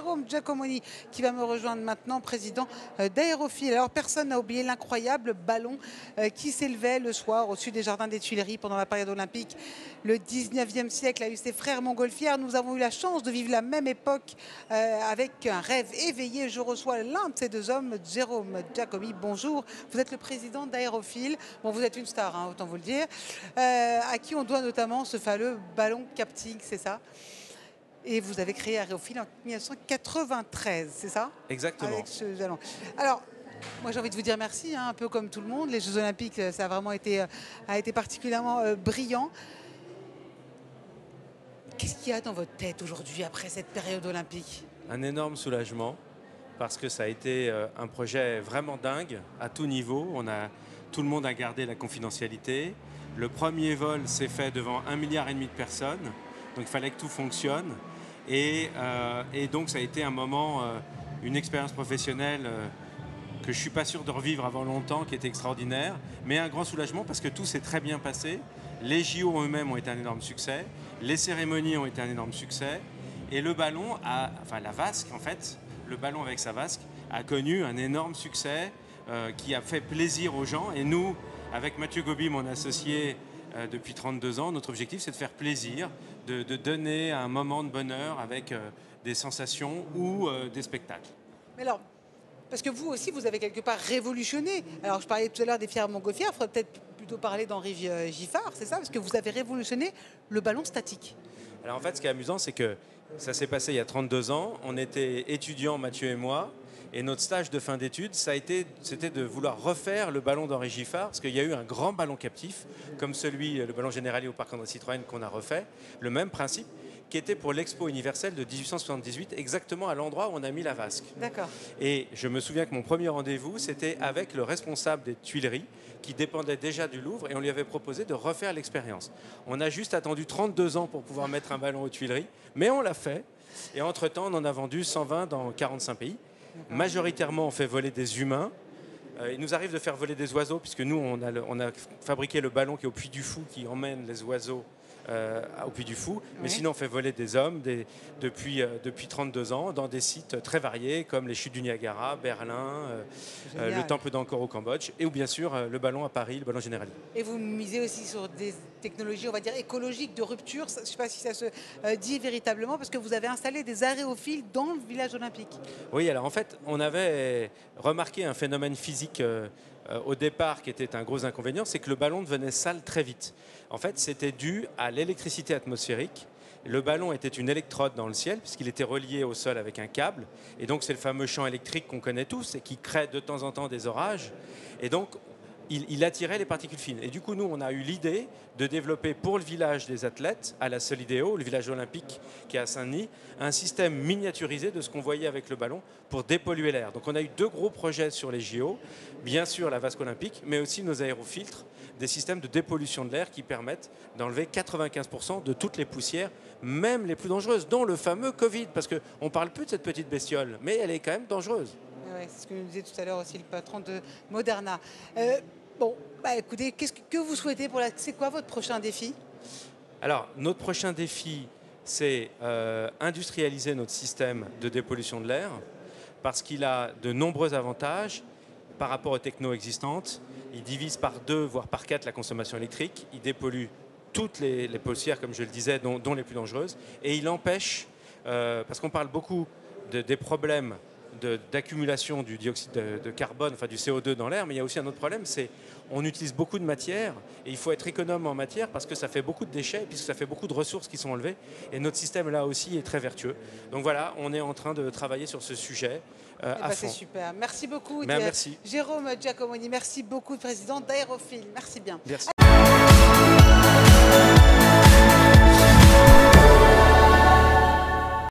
Jérôme Giacomoni qui va me rejoindre maintenant, président d'Aérophile. Alors personne n'a oublié l'incroyable ballon qui s'élevait le soir au-dessus des jardins des Tuileries pendant la période olympique. Le 19e siècle a eu ses frères montgolfières. Nous avons eu la chance de vivre la même époque avec un rêve éveillé. Je reçois l'un de ces deux hommes, Jérôme Giacomoni. Bonjour, vous êtes le président d'Aérophile. Bon, vous êtes une star, hein, autant vous le dire. À qui on doit notamment ce fameux ballon Capting, c'est ça? Et vous avez créé Aérophile en 1993, c'est ça? Exactement. Avec ce ballon. Alors, moi j'ai envie de vous dire merci, hein, un peu comme tout le monde. Les Jeux Olympiques, ça a vraiment été, particulièrement brillant. Qu'est-ce qu'il y a dans votre tête aujourd'hui après cette période olympique? Un énorme soulagement parce que ça a été un projet vraiment dingue à tout niveau. Tout le monde a gardé la confidentialité. Le premier vol s'est fait devant 1,5 milliard de personnes, donc il fallait que tout fonctionne. Et donc ça a été un moment, une expérience professionnelle que je ne suis pas sûr de revivre avant longtemps, qui était extraordinaire, mais un grand soulagement parce que tout s'est très bien passé. Les JO eux-mêmes ont été un énorme succès, les cérémonies ont été un énorme succès, et le ballon, la vasque en fait, le ballon avec sa vasque, a connu un énorme succès qui a fait plaisir aux gens. Et nous, avec Mathieu Gobi, mon associé, depuis 32 ans, notre objectif c'est de faire plaisir, de donner un moment de bonheur avec des sensations ou des spectacles. Mais alors, parce que vous aussi, vous avez quelque part révolutionné. Alors, je parlais tout à l'heure des frères montgolfières, il faudrait peut-être plutôt parler d'Henri Giffard, c'est ça? Parce que vous avez révolutionné le ballon statique. Alors en fait, ce qui est amusant, c'est que ça s'est passé il y a 32 ans. On était étudiants, Mathieu et moi, et notre stage de fin d'études, c'était de vouloir refaire le ballon d'Henri Giffard, parce qu'il y a eu un grand ballon captif, comme le ballon Generali au Parc André Citroën qu'on a refait, le même principe, qui était pour l'Expo universelle de 1878, exactement à l'endroit où on a mis la vasque. D'accord. Et je me souviens que mon premier rendez-vous, c'était avec le responsable des Tuileries, qui dépendait déjà du Louvre, et on lui avait proposé de refaire l'expérience. On a juste attendu 32 ans pour pouvoir mettre un ballon aux Tuileries, mais on l'a fait. Et entre-temps, on en a vendu 120 dans 45 pays. Majoritairement, on fait voler des humains. Il nous arrive de faire voler des oiseaux, puisque nous, on a fabriqué le ballon qui est au Puy du Fou, qui emmène les oiseaux au Puy du Fou. Mais sinon, on fait voler des hommes depuis 32 ans dans des sites très variés, comme les chutes du Niagara, Berlin, le temple d'Angkor au Cambodge, et ou bien sûr le ballon à Paris, le ballon Generali. Et vous misez aussi sur des technologies, on va dire, écologiques, de rupture. Je ne sais pas si ça se dit véritablement, parce que vous avez installé des aérophiles dans le village olympique. Oui, alors en fait, on avait remarqué un phénomène physique au départ qui était un gros inconvénient, c'est que le ballon devenait sale très vite. En fait, c'était dû à l'électricité atmosphérique. Le ballon était une électrode dans le ciel puisqu'il était relié au sol avec un câble. Et donc, c'est le fameux champ électrique qu'on connaît tous et qui crée de temps en temps des orages. Et donc, il attirait les particules fines. Et du coup, nous, on a eu l'idée de développer pour le village des athlètes, à la Solidéo, le village olympique qui est à Saint-Denis, un système miniaturisé de ce qu'on voyait avec le ballon pour dépolluer l'air. Donc on a eu 2 gros projets sur les JO, bien sûr la vasque olympique, mais aussi nos aérofiltres, des systèmes de dépollution de l'air qui permettent d'enlever 95% de toutes les poussières, même les plus dangereuses, dont le fameux Covid, parce qu'on ne parle plus de cette petite bestiole, mais elle est quand même dangereuse. Oui, c'est ce que nous disait tout à l'heure aussi le patron de Moderna. Bon, écoutez, qu'est-ce que vous souhaitez c'est quoi votre prochain défi? Alors, notre prochain défi, c'est industrialiser notre système de dépollution de l'air parce qu'il a de nombreux avantages par rapport aux technos existantes. Il divise par 2, voire par 4 la consommation électrique. Il dépollue toutes les poussières, comme je le disais, dont les plus dangereuses. Et il empêche, parce qu'on parle beaucoup des problèmes d'accumulation du dioxyde de carbone, enfin du CO2 dans l'air, mais il y a aussi un autre problème, c'est on utilise beaucoup de matière et il faut être économe en matière parce que ça fait beaucoup de déchets, puisque ça fait beaucoup de ressources qui sont enlevées et notre système là aussi est très vertueux. Donc voilà, on est en train de travailler sur ce sujet à fond. C'est super. Merci beaucoup, merci. Jérôme Giacomoni. Merci beaucoup, président d'Aérophile. Merci bien. Merci.